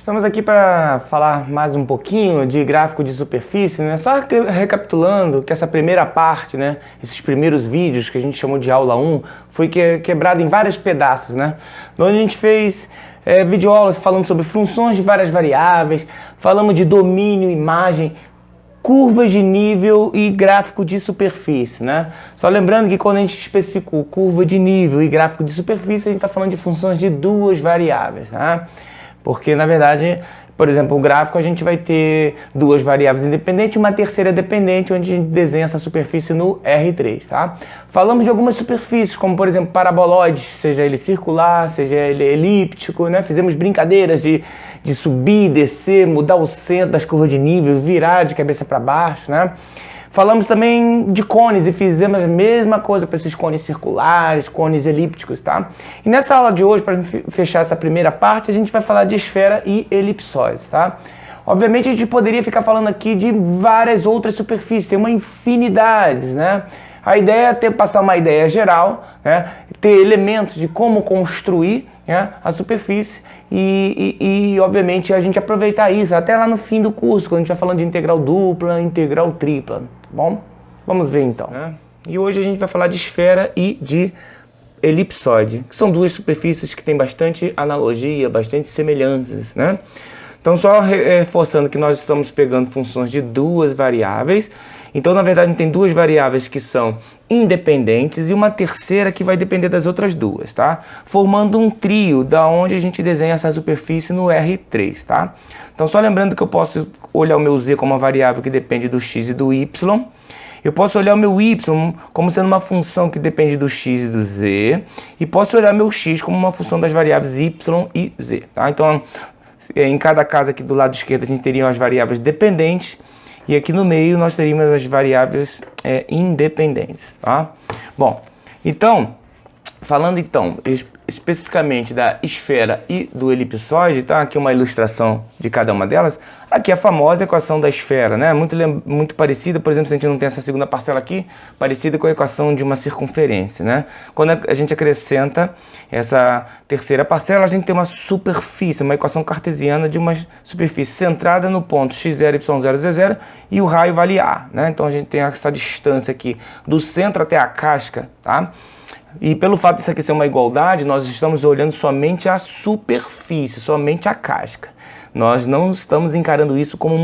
Estamos aqui para falar mais um pouquinho de gráfico de superfície, né? Só recapitulando que essa primeira parte, né? Esses primeiros vídeos que a gente chamou de aula 1, foi quebrado em vários pedaços, né? Onde a gente fez videoaulas falando sobre funções de várias variáveis, falamos de domínio, imagem, curvas de nível e gráfico de superfície, né? Só lembrando que quando a gente especificou curva de nível e gráfico de superfície, a gente está falando de funções de duas variáveis, né? Porque, na verdade, por exemplo, o gráfico a gente vai ter duas variáveis independentes e uma terceira dependente, onde a gente desenha essa superfície no R3, tá? Falamos de algumas superfícies, como, por exemplo, paraboloides, seja ele circular, seja ele elíptico, né? Fizemos brincadeiras de subir, descer, mudar o centro das curvas de nível, virar de cabeça para baixo, né? Falamos também de cones e fizemos a mesma coisa para esses cones circulares, cones elípticos, tá? E nessa aula de hoje, para fechar essa primeira parte, a gente vai falar de esfera e elipsóides, tá? Obviamente a gente poderia ficar falando aqui de várias outras superfícies, tem uma infinidade, né? A ideia é passar uma ideia geral, né? Ter elementos de como construir, né, a superfície e, obviamente, a gente aproveitar isso até lá no fim do curso, quando a gente vai falando de integral dupla, integral tripla, tá bom? Vamos ver então. E hoje a gente vai falar de esfera e de elipsóide, que são duas superfícies que têm bastante analogia, bastante semelhanças, né? Então, só reforçando que nós estamos pegando funções de duas variáveis. Então, na verdade, tem duas variáveis que são independentes e uma terceira que vai depender das outras duas, tá? Formando um trio da onde a gente desenha essa superfície no R3, tá? Então, só lembrando que eu posso olhar o meu z como uma variável que depende do x e do y. Eu posso olhar o meu y como sendo uma função que depende do x e do z. E posso olhar meu x como uma função das variáveis y e z, tá? Então, em cada caso aqui do lado esquerdo a gente teria as variáveis dependentes e aqui no meio nós teríamos as variáveis independentes, tá? Bom, então, falando então especificamente da esfera e do elipsóide, tá? Aqui uma ilustração de cada uma delas. Aqui a famosa equação da esfera, né? Muito parecida, por exemplo, se a gente não tem essa segunda parcela aqui, parecida com a equação de uma circunferência, né? Quando a gente acrescenta essa terceira parcela, a gente tem uma superfície, uma equação cartesiana de uma superfície centrada no ponto x0, y0, z0 e o raio vale a, né? Então a gente tem essa distância aqui do centro até a casca, tá? E pelo fato disso aqui ser uma igualdade, nós estamos olhando somente a superfície, somente a casca. Nós não estamos encarando isso como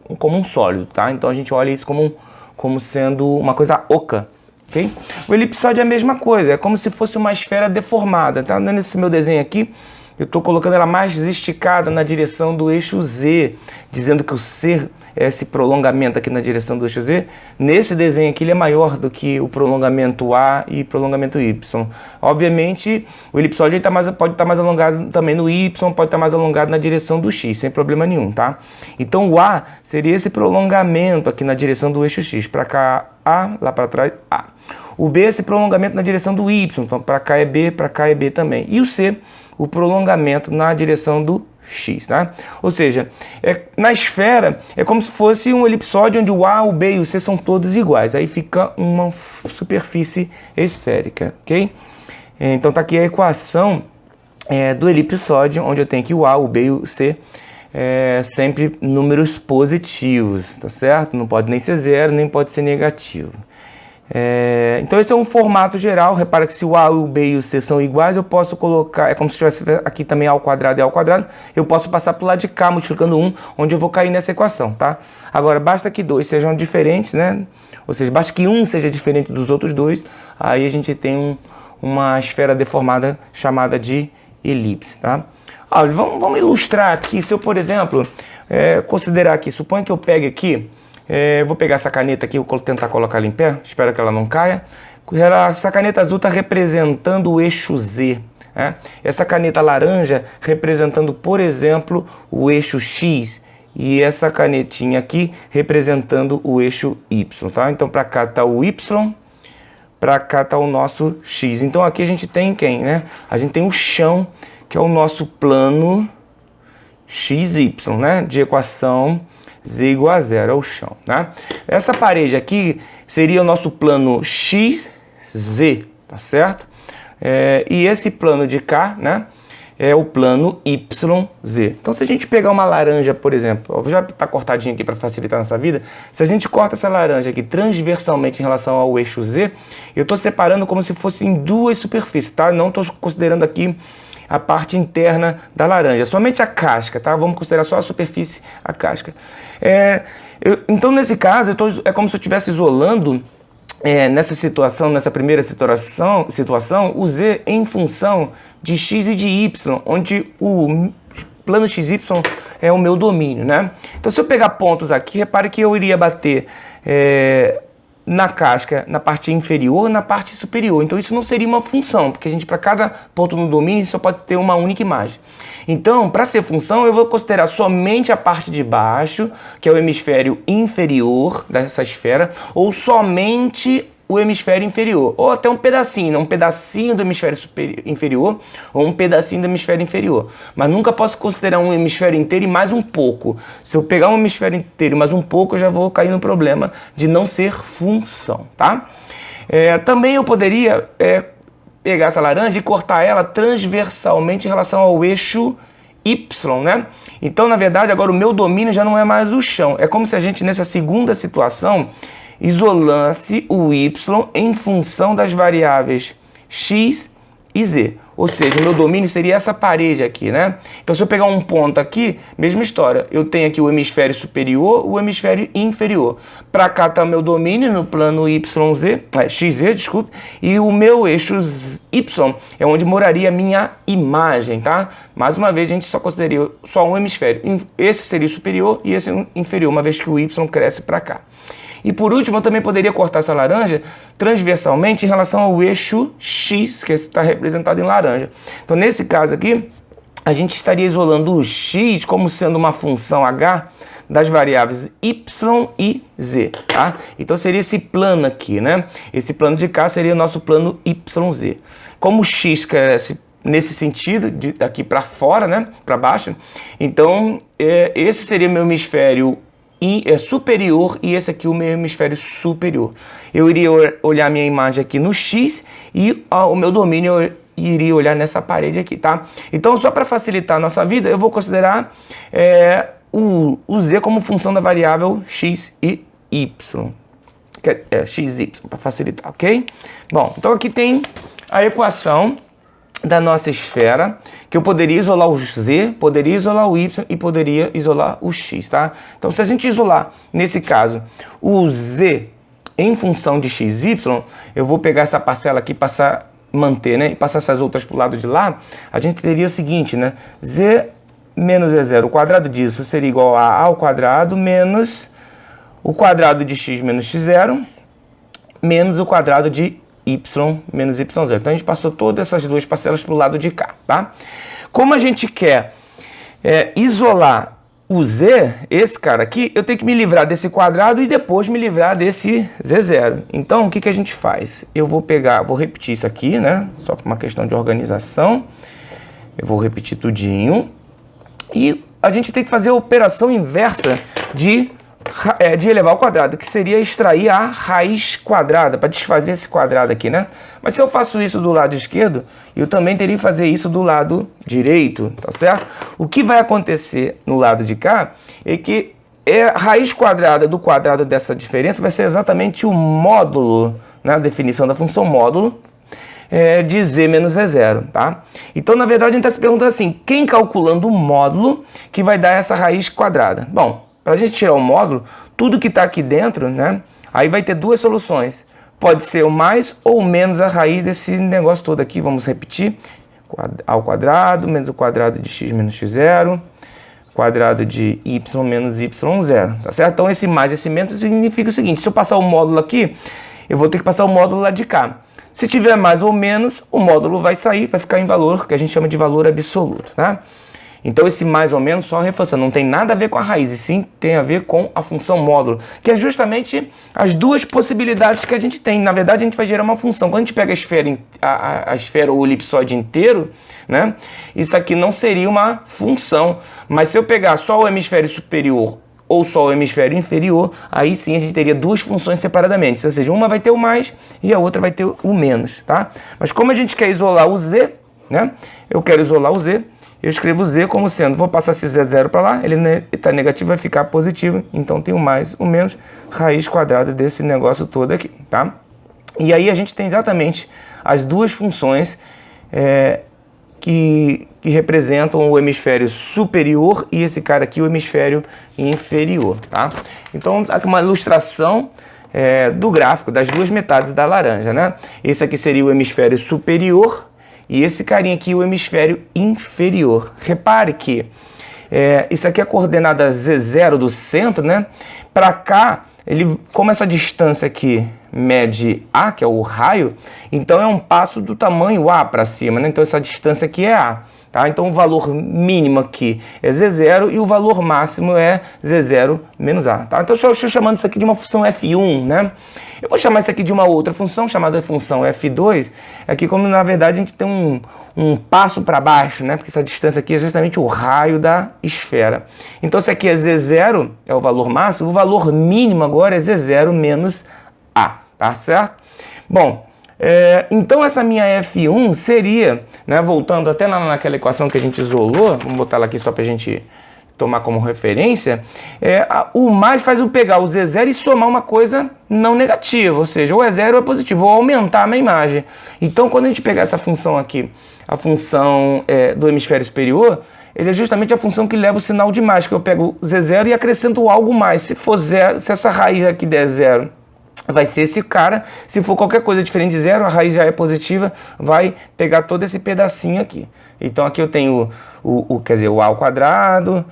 um sólido, tá? Então a gente olha isso como sendo uma coisa oca, ok? O elipsóide é a mesma coisa, é como se fosse uma esfera deformada, tá? Nesse meu desenho aqui, eu estou colocando ela mais esticada na direção do eixo Z, dizendo que o C, esse prolongamento aqui na direção do eixo Z, nesse desenho aqui ele é maior do que o prolongamento A e prolongamento Y. Obviamente, o elipsóide pode estar mais alongado também no Y, pode estar mais alongado na direção do X, sem problema nenhum, tá? Então o A seria esse prolongamento aqui na direção do eixo X, para cá A, lá para trás A. O B é esse prolongamento na direção do Y, então para cá é B também. E o C, o prolongamento na direção do X, tá? Ou seja, na esfera é como se fosse um elipsóide onde o A, o B e o C são todos iguais. Aí fica uma superfície esférica, ok? Então tá aqui a equação do elipsóide, onde eu tenho aqui o A, o B e o C sempre números positivos, tá certo? Não pode nem ser zero, nem pode ser negativo. Então esse é um formato geral. Repara que se o A, o B e o C são iguais, eu posso colocar, é como se tivesse aqui também A ao quadrado e A ao quadrado, eu posso passar para o lado de cá multiplicando 1, onde eu vou cair nessa equação, tá? Agora basta que dois sejam diferentes, né? Ou seja, basta que um seja diferente dos outros dois, aí a gente tem uma esfera deformada chamada de elipse, tá? Olha, vamos ilustrar aqui. Se eu, por exemplo, considerar aqui, suponha que eu pegue aqui, vou pegar essa caneta aqui, vou tentar colocar ela em pé, espero que ela não caia. Essa caneta azul está representando o eixo Z, né? Essa caneta laranja representando, por exemplo, o eixo X. E essa canetinha aqui representando o eixo Y, tá? Então para cá está o Y, para cá está o nosso X. Então aqui a gente tem quem, né? A gente tem o chão, que é o nosso plano XY, né? De equação Z igual a zero, é o chão, né? Essa parede aqui seria o nosso plano XZ, tá certo? E esse plano de cá, né? é o plano YZ. Então, se a gente pegar uma laranja, por exemplo, já está cortadinho aqui para facilitar a nossa vida, se a gente corta essa laranja aqui transversalmente em relação ao eixo Z, eu estou separando como se fossem duas superfícies, tá? Não estou considerando aqui a parte interna da laranja, somente a casca, tá? Vamos considerar só a superfície, a casca. Então, nesse caso, é como se eu estivesse isolando nessa primeira situação, o Z em função de x e de y, onde o plano XY é o meu domínio, né? Então, se eu pegar pontos aqui, repare que eu iria bater na casca, na parte inferior, na parte superior. Então, isso não seria uma função, porque a gente, para cada ponto no domínio, só pode ter uma única imagem. Então, para ser função, eu vou considerar somente a parte de baixo, que é o hemisfério inferior dessa esfera, ou somente o hemisfério inferior, ou até um pedacinho do hemisfério inferior, ou um pedacinho do hemisfério inferior. Mas nunca posso considerar um hemisfério inteiro e mais um pouco. Se eu pegar um hemisfério inteiro e mais um pouco, eu já vou cair no problema de não ser função, tá? Também eu poderia pegar essa laranja e cortar ela transversalmente em relação ao eixo Y, né? Então, na verdade, agora o meu domínio já não é mais o chão. É como se a gente, nessa segunda situação, isolasse o Y em função das variáveis x e z. Ou seja, o meu domínio seria essa parede aqui, né? Então, se eu pegar um ponto aqui, mesma história. Eu tenho aqui o hemisfério superior, o hemisfério inferior. Para cá está o meu domínio no plano XZ, desculpe. E o meu eixo Y é onde moraria a minha imagem, tá? Mais uma vez, a gente só consideraria só um hemisfério. Esse seria o superior e esse o inferior, uma vez que o Y cresce para cá. E por último, eu também poderia cortar essa laranja transversalmente em relação ao eixo X, que está representado em laranja. Então, nesse caso aqui, a gente estaria isolando o X como sendo uma função H das variáveis Y e Z, tá? Então, seria esse plano aqui, né? Esse plano de cá seria o nosso plano YZ. Como o X cresce nesse sentido, daqui para fora, né? Para baixo. Então, esse seria meu hemisfério superior e esse aqui o meu hemisfério superior. Eu iria olhar minha imagem aqui no X e o meu domínio eu iria olhar nessa parede aqui, tá? Então, só para facilitar a nossa vida, eu vou considerar o Z como função da variável X e Y. XY, para facilitar, ok? Bom, então aqui tem a equação da nossa esfera, que eu poderia isolar o Z, poderia isolar o Y e poderia isolar o X, tá? Então, se a gente isolar, nesse caso, o Z em função de XY, eu vou pegar essa parcela aqui, manter, né? E passar essas outras para o lado de lá, a gente teria o seguinte, né? Z menos E0, o quadrado disso seria igual a ao quadrado menos o quadrado de X menos X0 menos o quadrado de Y menos YZ. Então, a gente passou todas essas duas parcelas para o lado de cá, tá? Como a gente quer isolar o Z, esse cara aqui, eu tenho que me livrar desse quadrado e depois me livrar desse Z0. Então, o que a gente faz? Eu vou repetir isso aqui, né? Só por uma questão de organização. Eu vou repetir tudinho. E a gente tem que fazer a operação inversa de elevar ao quadrado, que seria extrair a raiz quadrada, para desfazer esse quadrado aqui, né? Mas se eu faço isso do lado esquerdo, eu também teria que fazer isso do lado direito, tá certo? O que vai acontecer no lado de cá é que a raiz quadrada do quadrado dessa diferença vai ser exatamente o módulo, né? A definição da função módulo de Z menos E0, tá? Então, na verdade, a gente está se perguntando assim, quem calculando o módulo que vai dar essa raiz quadrada? Bom, para a gente tirar o módulo, tudo que está aqui dentro, né? Aí vai ter duas soluções. Pode ser o mais ou menos a raiz desse negócio todo aqui. Vamos repetir. Ao quadrado menos o quadrado de x menos x0. Quadrado de y menos y0. Tá certo? Então, esse mais, esse menos significa o seguinte. Se eu passar o módulo aqui, eu vou ter que passar o módulo lá de cá. Se tiver mais ou menos, o módulo vai sair, vai ficar em valor, que a gente chama de valor absoluto, tá? Então, esse mais ou menos, só reforçando, não tem nada a ver com a raiz, e sim tem a ver com a função módulo, que é justamente as duas possibilidades que a gente tem. Na verdade, a gente vai gerar uma função. Quando a gente pega a esfera ou o elipsoide inteiro, né, isso aqui não seria uma função. Mas se eu pegar só o hemisfério superior ou só o hemisfério inferior, aí sim a gente teria duas funções separadamente. Ou seja, uma vai ter o mais e a outra vai ter o menos, tá? Mas como a gente quer isolar o Z, né? Eu quero isolar o z, eu escrevo z como sendo, vou passar esse z0 para lá, ele está negativo, vai ficar positivo, então tenho mais ou menos raiz quadrada desse negócio todo aqui, tá? E aí a gente tem exatamente as duas funções que representam o hemisfério superior e esse cara aqui, o hemisfério inferior, tá? Então, aqui uma ilustração do gráfico das duas metades da laranja, né? Esse aqui seria o hemisfério superior e esse carinha aqui, o hemisfério inferior. Repare que isso aqui é a coordenada Z0 do centro, né? Para cá, como essa distância aqui mede A, que é o raio, então é um passo do tamanho A para cima, né? Então essa distância aqui é A, tá? Então o valor mínimo aqui é Z0 e o valor máximo é Z0 menos A, tá? Então eu estou chamando isso aqui de uma função F1, né? Eu vou chamar isso aqui de uma outra função chamada função F2, aqui como na verdade a gente tem um passo para baixo, né? Porque essa distância aqui é justamente o raio da esfera. Então isso aqui é Z0, é o valor máximo, o valor mínimo agora é Z0 menos A, tá certo? Bom, então essa minha F1 seria, né, voltando até lá naquela equação que a gente isolou, vamos botar ela aqui só para a gente tomar como referência, o mais faz eu pegar o Z0 e somar uma coisa não negativa, ou seja, ou é zero ou é positivo, ou aumentar a minha imagem. Então quando a gente pegar essa função aqui, a função do hemisfério superior, ele é justamente a função que leva o sinal de mais, que eu pego o Z0 e acrescento algo mais. Se for zero, se essa raiz aqui der zero, vai ser esse cara. Se for qualquer coisa diferente de zero, a raiz já é positiva, vai pegar todo esse pedacinho aqui. Então aqui eu tenho quer dizer, o A ao quadrado,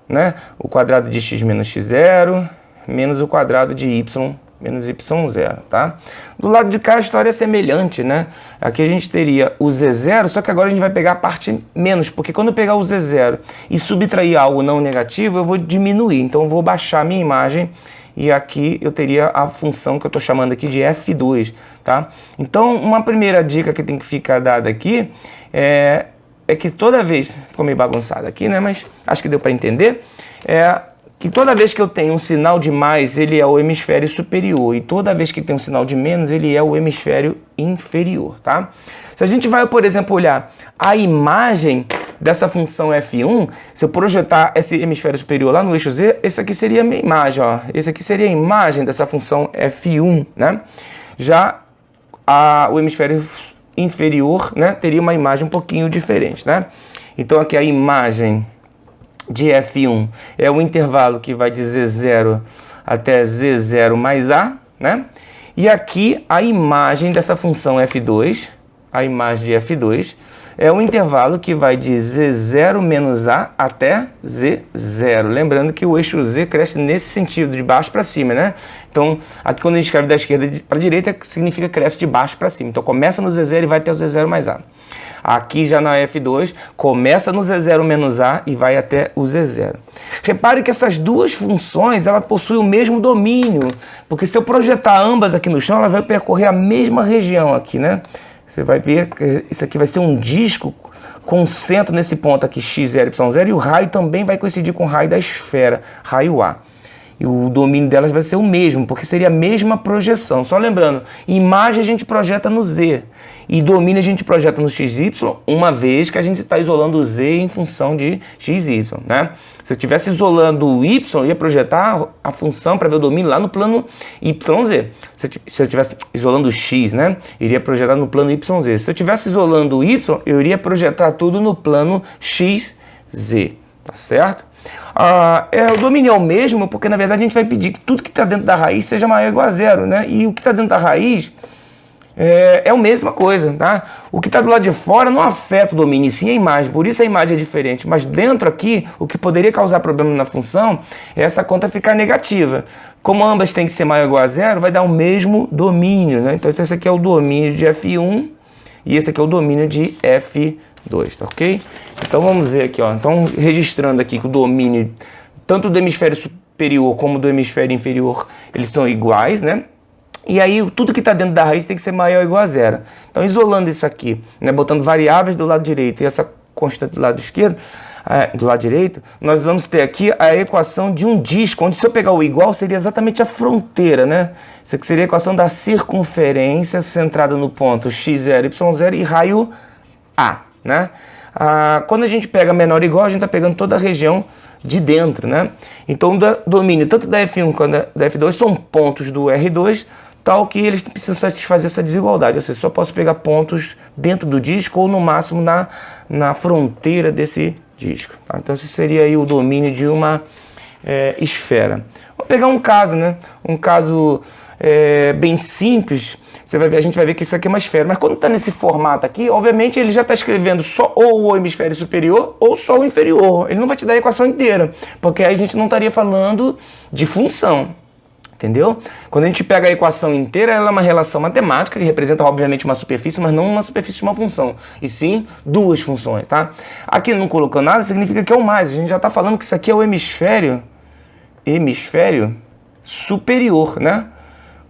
né? O quadrado de x menos x0, menos o quadrado de y menos y0, tá? Do lado de cá a história é semelhante, né? Aqui a gente teria o z0, só que agora a gente vai pegar a parte menos, porque quando eu pegar o z0 e subtrair algo não negativo, eu vou diminuir. Então eu vou baixar a minha imagem e aqui eu teria a função que eu estou chamando aqui de F2, tá? Então uma primeira dica que tem que ficar dada aqui é que toda vez, ficou meio bagunçado aqui, né? Mas acho que deu para entender, que toda vez que eu tenho um sinal de mais, ele é o hemisfério superior, e toda vez que tem um sinal de menos, ele é o hemisfério inferior, tá? Se a gente vai, por exemplo, olhar a imagem dessa função F1, se eu projetar esse hemisfério superior lá no eixo Z, esse aqui seria a minha imagem, ó. Esse aqui seria a imagem dessa função F1, né? Já o hemisfério inferior, né, teria uma imagem um pouquinho diferente, né? Então aqui a imagem de F1 é o intervalo que vai de Z0 até Z0 mais A, né? E aqui a imagem dessa função F2, a imagem de F2, é o intervalo que vai de Z0 menos A até Z0. Lembrando que o eixo Z cresce nesse sentido, de baixo para cima, né? Então, aqui quando a gente escreve da esquerda para a direita, significa que cresce de baixo para cima. Então, começa no Z0 e vai até o Z0 mais A. Aqui já na F2, começa no Z0 menos A e vai até o Z0. Repare que essas duas funções, ela possuem o mesmo domínio, porque se eu projetar ambas aqui no chão, ela vai percorrer a mesma região aqui, né? Você vai ver que isso aqui vai ser um disco com centro nesse ponto aqui, x0, y0, e o raio também vai coincidir com o raio da esfera, raio A. E o domínio delas vai ser o mesmo, porque seria a mesma projeção. Só lembrando, imagem a gente projeta no Z, e domínio a gente projeta no XY, uma vez que a gente está isolando o Z em função de XY, né? Se eu estivesse isolando o Y, eu ia projetar a função para ver o domínio lá no plano YZ. Se eu estivesse isolando o X, né? Iria projetar no plano YZ. Se eu estivesse isolando o Y, eu iria projetar tudo no plano XZ, tá certo? O domínio é o mesmo, porque na verdade a gente vai pedir que tudo que está dentro da raiz seja maior ou igual a zero, né? E o que está dentro da raiz é a mesma coisa, tá? O que está do lado de fora não afeta o domínio, sim a imagem, por isso a imagem é diferente. Mas dentro aqui, o que poderia causar problema na função é essa conta ficar negativa. Como ambas têm que ser maior ou igual a zero, vai dar o mesmo domínio, né? Então esse aqui é o domínio de F1 e esse aqui é o domínio de F2, tá ok? Então vamos ver aqui, ó. Então registrando aqui que o domínio tanto do hemisfério superior como do hemisfério inferior, eles são iguais, né? E aí tudo que está dentro da raiz tem que ser maior ou igual a zero. Então isolando isso aqui, né, botando variáveis do lado direito e essa constante do lado esquerdo, do lado direito, nós vamos ter aqui a equação de um disco, onde se eu pegar o igual seria exatamente a fronteira, né? Isso aqui seria a equação da circunferência centrada no ponto x0, y0 e raio A, né? Quando a gente pega menor ou igual, a gente está pegando toda a região de dentro, né? Então, o domínio tanto da F1 quanto da F2 são pontos do R2, tal que eles precisam satisfazer essa desigualdade. Ou seja, só posso pegar pontos dentro do disco ou no máximo na fronteira desse disco. Tá? Então, esse seria aí o domínio de uma esfera. Vamos pegar um caso, né? Um caso bem simples. Você vai ver, a gente vai ver que isso aqui é uma esfera. Mas quando está nesse formato aqui, obviamente ele já está escrevendo só ou o hemisfério superior ou só o inferior. Ele não vai te dar a equação inteira, porque aí a gente não estaria falando de função. Entendeu? Quando a gente pega a equação inteira, ela é uma relação matemática que representa, obviamente, uma superfície, mas não uma superfície de uma função, e sim duas funções, tá? Aqui não colocou nada, significa que é o mais. A gente já está falando que isso aqui é o hemisfério superior, né?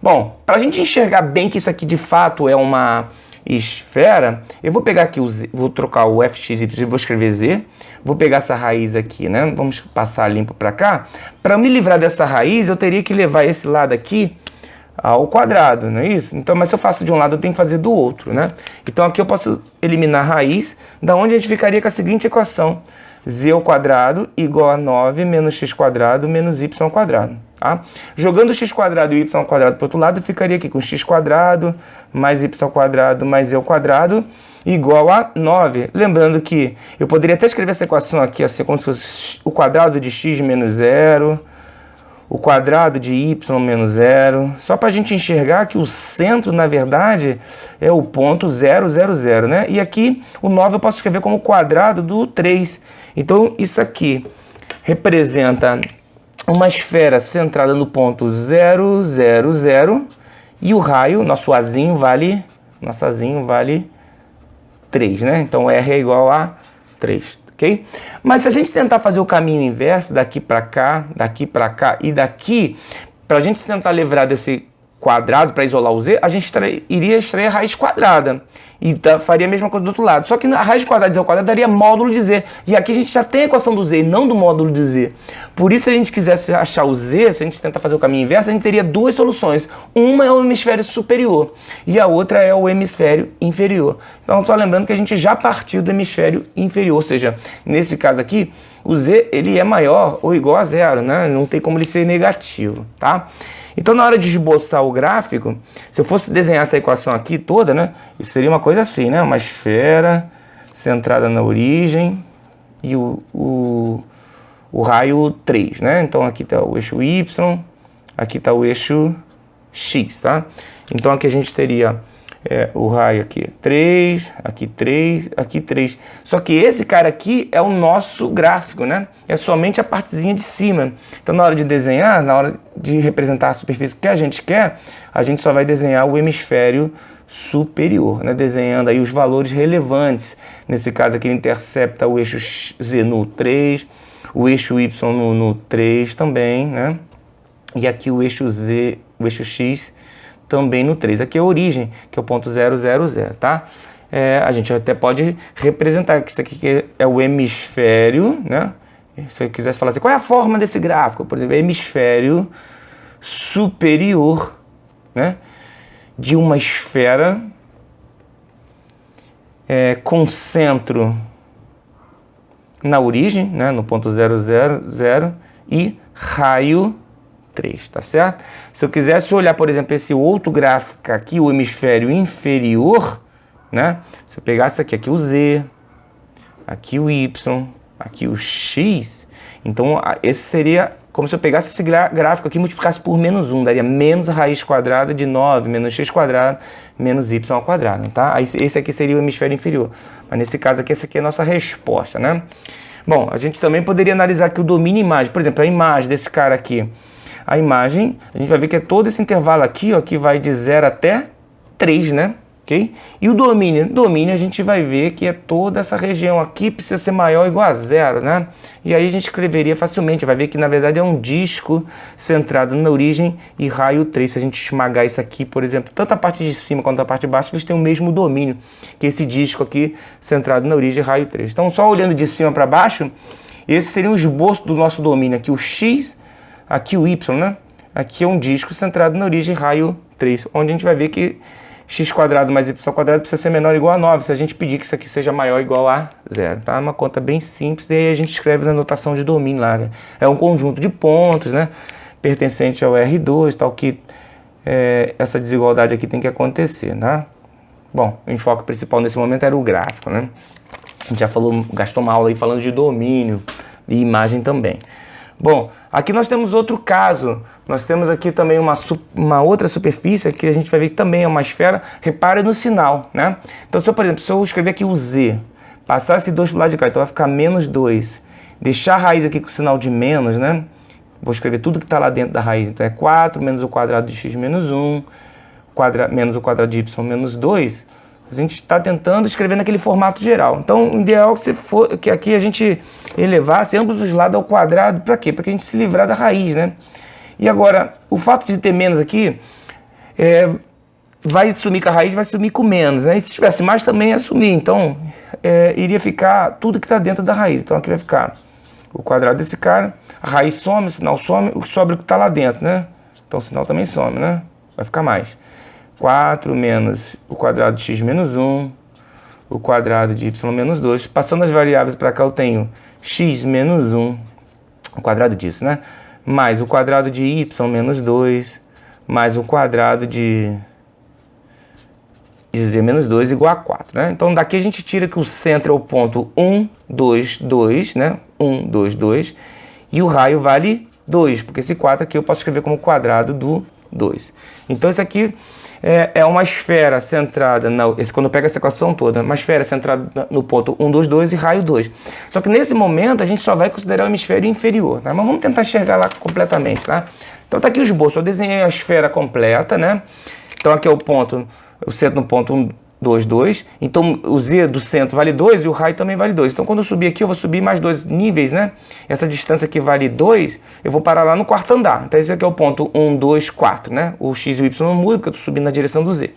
Bom, para a gente enxergar bem que isso aqui de fato é uma esfera, eu vou pegar aqui, vou trocar o fx e vou escrever z, vou pegar essa raiz aqui, né? Vamos passar limpo para cá. Para me livrar dessa raiz, eu teria que levar esse lado aqui ao quadrado, não é isso? Então, mas se eu faço de um lado, eu tenho que fazer do outro, né? Então aqui eu posso eliminar a raiz, da onde a gente ficaria com a seguinte equação: z ao quadrado igual a 9 menos x quadrado menos y ao quadrado. Tá? Jogando x quadrado e y ao quadrado para o outro lado, eu ficaria aqui com x quadrado mais y ao quadrado mais z ao quadrado igual a 9. Lembrando que eu poderia até escrever essa equação aqui assim, como se fosse o quadrado de x menos 0, o quadrado de y menos 0, só para a gente enxergar que o centro, na verdade, é o ponto 0, 0, 0, né? E aqui o 9 eu posso escrever como o quadrado do 3. Então, isso aqui representa uma esfera centrada no ponto 0, 0, 0, e o raio, nosso Azinho vale 3, né? Então, R é igual a 3, ok? Mas se a gente tentar fazer o caminho inverso, daqui para cá e daqui, para a gente tentar livrar desse quadrado para isolar o z, a gente iria extrair a raiz quadrada e faria a mesma coisa do outro lado. Só que a raiz quadrada de z ao quadrado daria módulo de z. E aqui a gente já tem a equação do z e não do módulo de z. Por isso, se a gente quisesse achar o z, se a gente tentar fazer o caminho inverso, a gente teria duas soluções. Uma é o hemisfério superior e a outra é o hemisfério inferior. Então, só lembrando que a gente já partiu do hemisfério inferior. Ou seja, nesse caso aqui, o z ele é maior ou igual a zero, né? Não tem como ele ser negativo, tá? Então, na hora de esboçar o gráfico, se eu fosse desenhar essa equação aqui toda, né, isso seria uma coisa assim, né, uma esfera centrada na origem e o raio 3, né? Então, aqui está o eixo Y, aqui está o eixo X, tá? Então, aqui a gente teria o raio aqui 3, aqui 3, aqui 3. Só que esse cara aqui é o nosso gráfico, né? É somente a partezinha de cima. Então, na hora de desenhar, na hora de representar a superfície que a gente quer, a gente só vai desenhar o hemisfério superior, né? Desenhando aí os valores relevantes. Nesse caso aqui, ele intercepta o eixo Z no 3, o eixo Y no 3 também, né? E aqui o eixo Z, o eixo X também no 3. Aqui é a origem, que é o ponto 0, 0, 0, tá? A gente até pode representar que isso aqui é o hemisfério, né? Se eu quisesse falar assim, qual é a forma desse gráfico? Por exemplo, hemisfério superior, né? De uma esfera com centro na origem, né? No ponto 0, 0, 0 e raio 3, tá certo? Se eu quisesse olhar, por exemplo, esse outro gráfico aqui, o hemisfério inferior, né? Se eu pegasse aqui o Z, aqui o Y, aqui o X, então esse seria como se eu pegasse esse gráfico aqui e multiplicasse por menos 1, daria menos a raiz quadrada de 9, menos x quadrado, menos y ao quadrado, tá? Aí esse aqui seria o hemisfério inferior, mas nesse caso aqui, essa aqui é a nossa resposta, né? Bom, a gente também poderia analisar aqui o domínio imagem, por exemplo, a imagem desse cara aqui. A imagem, a gente vai ver que é todo esse intervalo aqui, ó, que vai de 0 até 3, né? Okay? E o domínio? Domínio a gente vai ver que é toda essa região aqui, precisa ser maior ou igual a 0, né? E aí a gente escreveria facilmente, vai ver que na verdade é um disco centrado na origem e raio 3. Se a gente esmagar isso aqui, por exemplo, tanto a parte de cima quanto a parte de baixo, eles têm o mesmo domínio, que esse disco aqui centrado na origem e raio 3. Então, só olhando de cima para baixo, esse seria um esboço do nosso domínio aqui, o X, aqui o Y, né? Aqui é um disco centrado na origem raio 3, onde a gente vai ver que x² mais y² precisa ser menor ou igual a 9, se a gente pedir que isso aqui seja maior ou igual a 0, tá? É uma conta bem simples, e aí a gente escreve na notação de domínio lá, né? É um conjunto de pontos, né, pertencente ao R2, tal, que essa desigualdade aqui tem que acontecer, tá? Bom, o enfoque principal nesse momento era o gráfico, né? A gente já falou, gastou uma aula aí falando de domínio e imagem também. Bom, aqui nós temos outro caso. Nós temos aqui também uma outra superfície que a gente vai ver que também é uma esfera. Repare no sinal, né? Então, por exemplo, se eu escrever aqui o z, passar esse 2 para o lado de cá, então vai ficar menos 2. Deixar a raiz aqui com o sinal de menos, né? Vou escrever tudo que está lá dentro da raiz. Então é 4 menos o quadrado de x menos 1, menos o quadrado de y menos 2. A gente está tentando escrever naquele formato geral. Então, o ideal é que aqui a gente elevasse ambos os lados ao quadrado. Para quê? Para que a gente se livrar da raiz, né? E agora, o fato de ter menos aqui, vai sumir com a raiz, vai sumir com menos, né? E se tivesse mais, também ia sumir. Então, iria ficar tudo que está dentro da raiz. Então, aqui vai ficar o quadrado desse cara, a raiz some, o sinal some, o que sobra é o que está lá dentro, né? Então, o sinal também some, né? Vai ficar mais. 4 menos o quadrado de x menos 1, o quadrado de y menos 2. Passando as variáveis para cá, eu tenho x menos 1, o quadrado disso, né? Mais o quadrado de y menos 2, mais o quadrado de z menos 2 igual a 4, né? Então, daqui a gente tira que o centro é o ponto 1, 2, 2, né? 1, 2, 2. E o raio vale 2, porque esse 4 aqui eu posso escrever como quadrado do 2. Então, isso aqui é uma esfera centrada, quando eu pego essa equação toda, uma esfera centrada no ponto 1, 2, 2 e raio 2. Só que nesse momento a gente só vai considerar o hemisfério inferior, tá? Mas vamos tentar enxergar lá completamente, tá? Então tá aqui o esboço, eu desenhei a esfera completa, né? Então aqui é o ponto, o centro no ponto 1, 2, 2. Então o z do centro vale 2 e o raio também vale 2. Então quando eu subir aqui, eu vou subir mais 2 níveis, né? Essa distância aqui vale 2, eu vou parar lá no quarto andar. Então esse aqui é o ponto 1, 2, 4, né? O x e o y não mudam, porque eu estou subindo na direção do z.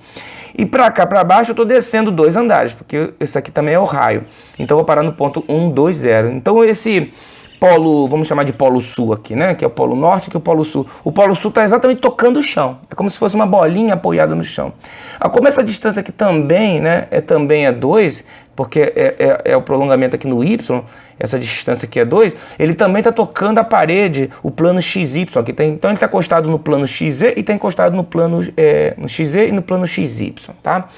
E para cá, para baixo, eu estou descendo 2 andares, porque esse aqui também é o raio. Então eu vou parar no ponto 1, 2, 0. Então esse polo, vamos chamar de polo sul aqui, né? Que é o polo norte, que é o polo sul. O polo sul está exatamente tocando o chão. É como se fosse uma bolinha apoiada no chão. Como essa distância aqui também, né? Também é 2, porque é o prolongamento aqui no y, essa distância aqui é 2, ele também está tocando a parede, o plano XY. Aqui então ele está encostado no plano XZ e está encostado no plano no XZ e no plano XY, tá?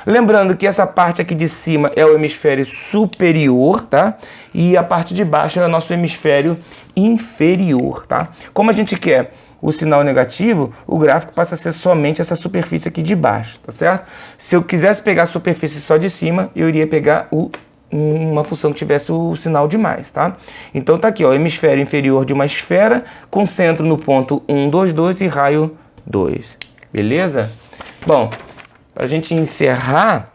Lembrando que essa parte aqui de cima é o hemisfério superior, tá? E a parte de baixo é o nosso hemisfério inferior, tá? Como a gente quer o sinal negativo, o gráfico passa a ser somente essa superfície aqui de baixo, tá certo? Se eu quisesse pegar a superfície só de cima, eu iria pegar uma função que tivesse o sinal de mais, tá? Então tá aqui, ó, hemisfério inferior de uma esfera com centro no ponto 1, 2, 2 e raio 2, beleza? Bom, para a gente encerrar,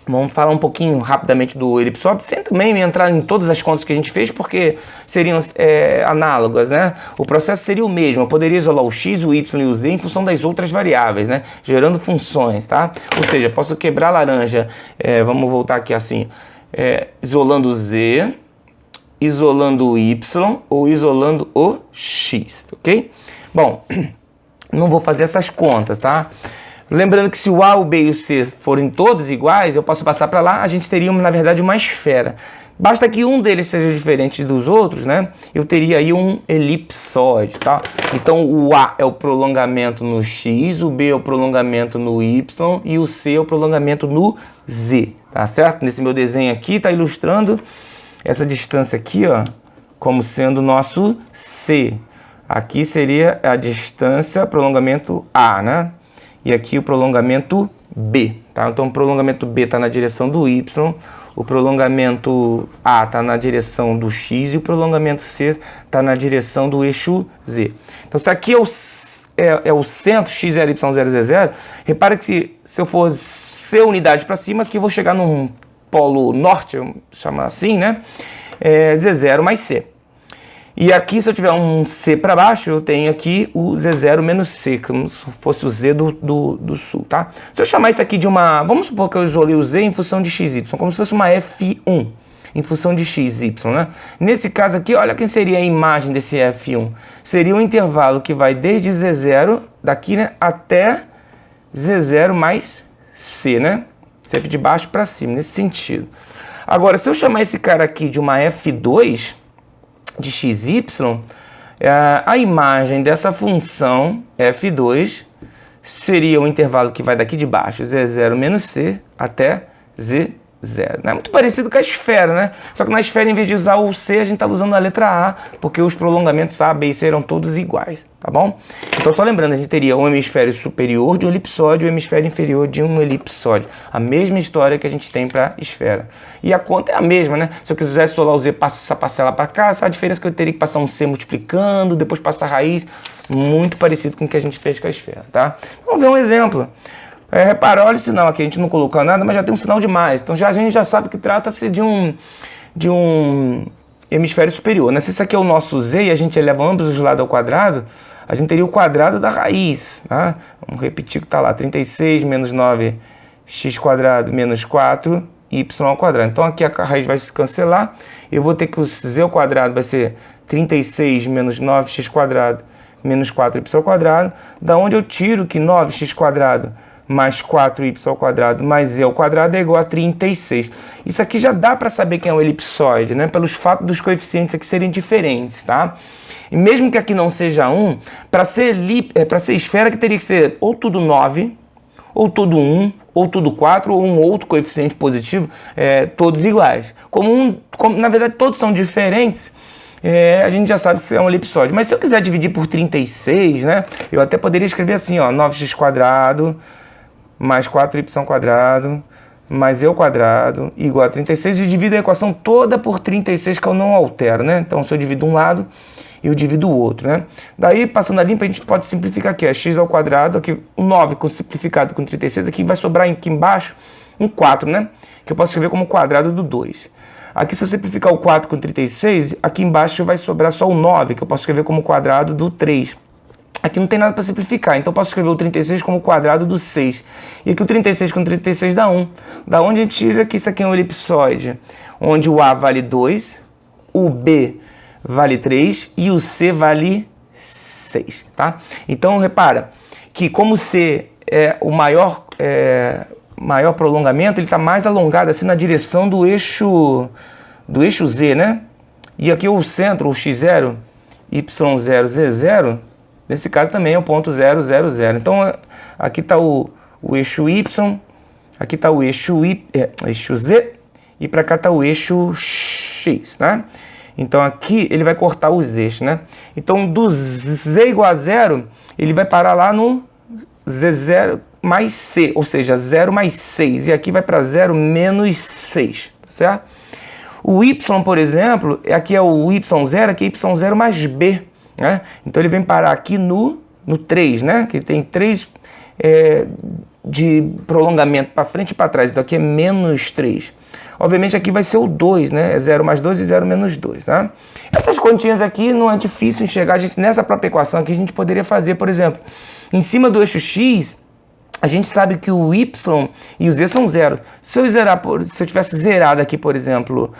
vamos falar um pouquinho rapidamente do elipsóide, sem também entrar em todas as contas que a gente fez, porque seriam análogas, né? O processo seria o mesmo, eu poderia isolar o x, o y e o z em função das outras variáveis, né? Gerando funções, tá? Ou seja, posso quebrar a laranja, vamos voltar aqui assim, isolando o z, isolando o y ou isolando o x, ok? Bom, não vou fazer essas contas, tá? Lembrando que se o A, o B e o C forem todos iguais, eu posso passar para lá, a gente teria, na verdade, uma esfera. Basta que um deles seja diferente dos outros, né? Eu teria aí um elipsóide, tá? Então, o A é o prolongamento no X, o B é o prolongamento no Y e o C é o prolongamento no Z, tá certo? Nesse meu desenho aqui, está ilustrando essa distância aqui, ó, como sendo o nosso C. Aqui seria a distância, prolongamento A, né? E aqui o prolongamento B, tá? Então o prolongamento B está na direção do Y, o prolongamento A está na direção do X e o prolongamento C está na direção do eixo Z. Então se aqui é o centro, x0, y0, z0, repare que se eu for C unidade para cima, aqui eu vou chegar num polo norte, vamos chamar assim, né? Z0 mais C. E aqui, se eu tiver um C para baixo, eu tenho aqui o Z0 menos C, como se fosse o Z do sul, tá? Se eu chamar isso aqui de uma... Vamos supor que eu isolei o Z em função de XY, como se fosse uma F1 em função de XY, né? Nesse caso aqui, olha quem seria a imagem desse F1. Seria um intervalo que vai desde Z0, daqui, né, até Z0 mais C, né? Sempre de baixo para cima, nesse sentido. Agora, se eu chamar esse cara aqui de uma F2 de xy, a imagem dessa função F2 seria o intervalo que vai daqui de baixo, Z0 menos C, até Z0. É muito parecido com a esfera, né? Só que na esfera, em vez de usar o C, a gente estava usando a letra A, porque os prolongamentos A, B e C eram todos iguais, tá bom? Então, só lembrando, a gente teria um hemisfério superior de um elipsóide e um hemisfério inferior de um elipsóide. A mesma história que a gente tem para a esfera. E a conta é a mesma, né? Se eu quisesse solar o Z, passa essa parcela para cá, essa é a diferença que eu teria que passar um C multiplicando, depois passar a raiz, muito parecido com o que a gente fez com a esfera, tá? Vamos ver um exemplo. Repara, olha o sinal aqui, a gente não colocou nada, mas já tem um sinal de mais. Então a gente já sabe que trata-se de um hemisfério superior, né? Se isso aqui é o nosso Z e a gente eleva ambos os lados ao quadrado, a gente teria o quadrado da raiz, tá? Vamos repetir que está lá, 36 menos 9x² menos 4y ao quadrado. Então aqui a raiz vai se cancelar, eu vou ter que o Z ao quadrado vai ser 36 menos 9x² menos 4y ao quadrado, da onde eu tiro que 9x² mais 4y² mais z ao quadrado é igual a 36. Isso aqui já dá para saber quem é o elipsóide, né? Pelos fatos dos coeficientes aqui serem diferentes, tá? E mesmo que aqui não seja 1, para ser esfera que teria que ser ou tudo 9, ou tudo 1, ou tudo 4, ou um outro coeficiente positivo, todos iguais. Como na verdade todos são diferentes, a gente já sabe que é um elipsóide. Mas se eu quiser dividir por 36, né? Eu até poderia escrever assim, ó, 9x² mais 4y² mais z² igual a 36, e divido a equação toda por 36, que eu não altero, né? Então, se eu divido um lado, eu divido o outro, né? Daí, passando a limpa, a gente pode simplificar aqui, x², aqui o 9 simplificado com 36, aqui vai sobrar aqui embaixo um 4, né? Que eu posso escrever como quadrado do 2. Aqui, se eu simplificar o 4 com 36, aqui embaixo vai sobrar só o 9, que eu posso escrever como quadrado do 3. Aqui não tem nada para simplificar, então eu posso escrever o 36 como quadrado do 6. E aqui o 36 com 36 dá 1. Da onde a gente tira que isso aqui é um elipsóide, onde o A vale 2, o B vale 3 e o C vale 6, tá? Então, repara que como o C é o maior prolongamento, ele está mais alongado assim na direção do eixo Z, né? E aqui o centro, o x0, y0, z0, nesse caso também é o ponto 0, 0, 0. Então, aqui está o eixo Y, aqui está o eixo Z, e para cá está o eixo X, né? Então, aqui ele vai cortar os eixos, né? Então, do Z igual a 0, ele vai parar lá no Z0 mais C, ou seja, 0 mais 6. E aqui vai para 0 menos 6, certo? O Y, por exemplo, aqui é o Y0, aqui é Y0 mais B. Né? Então ele vem parar aqui no 3, né? Que tem 3 de prolongamento para frente e para trás. Então aqui é menos 3. Obviamente aqui vai ser o 2, né? É 0 mais 2 e 0 menos 2. Tá? Essas continhas aqui não é difícil enxergar. A gente, nessa própria equação aqui a gente poderia fazer, por exemplo, em cima do eixo X, a gente sabe que o Y e o Z são 0. Se eu tivesse zerado aqui, por exemplo,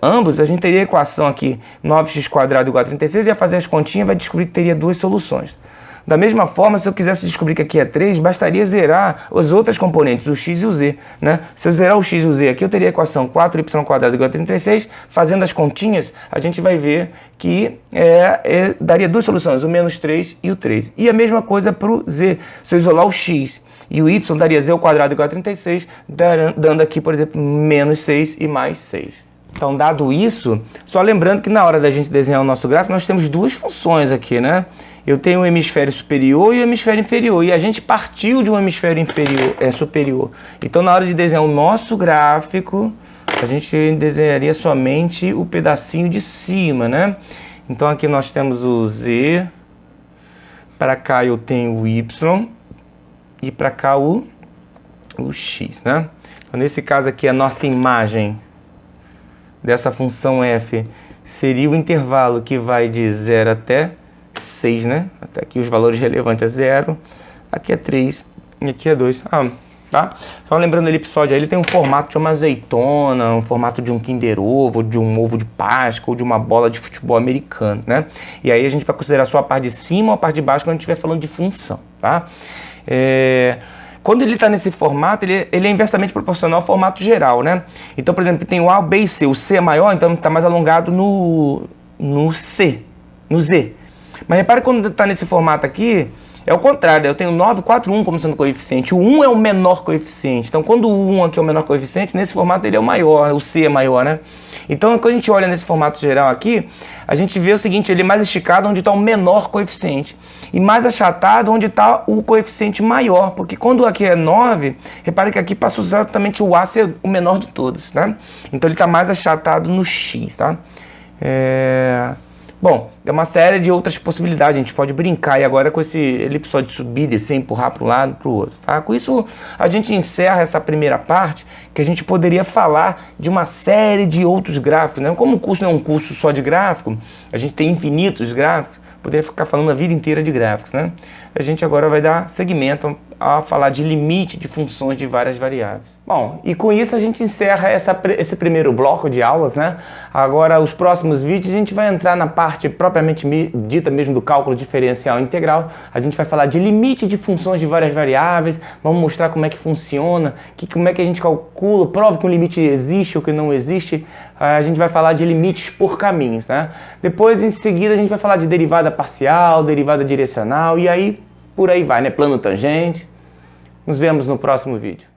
ambos, a gente teria a equação aqui 9x² igual a 36, ia fazer as continhas e vai descobrir que teria duas soluções. Da mesma forma, se eu quisesse descobrir que aqui é 3, bastaria zerar as outras componentes, o x e o z, né? Se eu zerar o x e o z aqui, eu teria a equação 4y² igual a 36. Fazendo as continhas, a gente vai ver que daria duas soluções, o menos 3 e o 3. E a mesma coisa para o z. Se eu isolar o x e o y, daria z² igual a 36, dando aqui, por exemplo, menos 6 e mais 6. Então, dado isso, só lembrando que na hora da gente desenhar o nosso gráfico, nós temos duas funções aqui, né? Eu tenho o hemisfério superior e o hemisfério inferior, e a gente partiu de um hemisfério superior. Então, na hora de desenhar o nosso gráfico, a gente desenharia somente o pedacinho de cima, né? Então, aqui nós temos o Z, para cá eu tenho o Y, e para cá o X, né? Então, nesse caso aqui, a nossa imagem dessa função f seria o intervalo que vai de 0 até 6, né? Até aqui os valores relevantes é 0, aqui é 3 e aqui é 2. Tá? Só lembrando, o elipsóide aí, ele tem um formato de uma azeitona, um formato de um Kinder Ovo, de um ovo de Páscoa ou de uma bola de futebol americano, né? E aí a gente vai considerar só a parte de cima ou a parte de baixo quando a gente estiver falando de função, tá? Quando ele está nesse formato, ele é inversamente proporcional ao formato geral, né? Então, por exemplo, tem o A, o B e C. O C é maior, então está mais alongado no C, no Z. Mas repare quando está nesse formato aqui, é o contrário. Eu tenho 9, 4, 1 como sendo coeficiente. O 1 é o menor coeficiente. Então, quando o 1 aqui é o menor coeficiente, nesse formato ele é o maior, o C é maior, né? Então, quando a gente olha nesse formato geral aqui, a gente vê o seguinte, ele é mais esticado onde está o menor coeficiente. E mais achatado onde está o coeficiente maior. Porque quando aqui é 9, repare que aqui passa exatamente o A ser o menor de todos, né? Então, ele está mais achatado no X, tá? Bom, é uma série de outras possibilidades, a gente pode brincar aí agora com esse elipsoide de subir, descer, empurrar para um lado, para o outro. Tá? Com isso, a gente encerra essa primeira parte, que a gente poderia falar de uma série de outros gráficos, né? Como o curso não é um curso só de gráfico, a gente tem infinitos gráficos, poderia ficar falando a vida inteira de gráficos, né? A gente agora vai dar segmento a falar de limite de funções de várias variáveis. Bom, e com isso a gente encerra esse primeiro bloco de aulas, né? Agora, os próximos vídeos, a gente vai entrar na parte propriamente dita mesmo do cálculo diferencial integral. A gente vai falar de limite de funções de várias variáveis, vamos mostrar como é que funciona, como é que a gente calcula, prova que um limite existe ou que não existe. A gente vai falar de limites por caminhos, né? Depois, em seguida, a gente vai falar de derivada parcial, derivada direcional, e aí, por aí vai, né? Plano tangente. Nos vemos no próximo vídeo.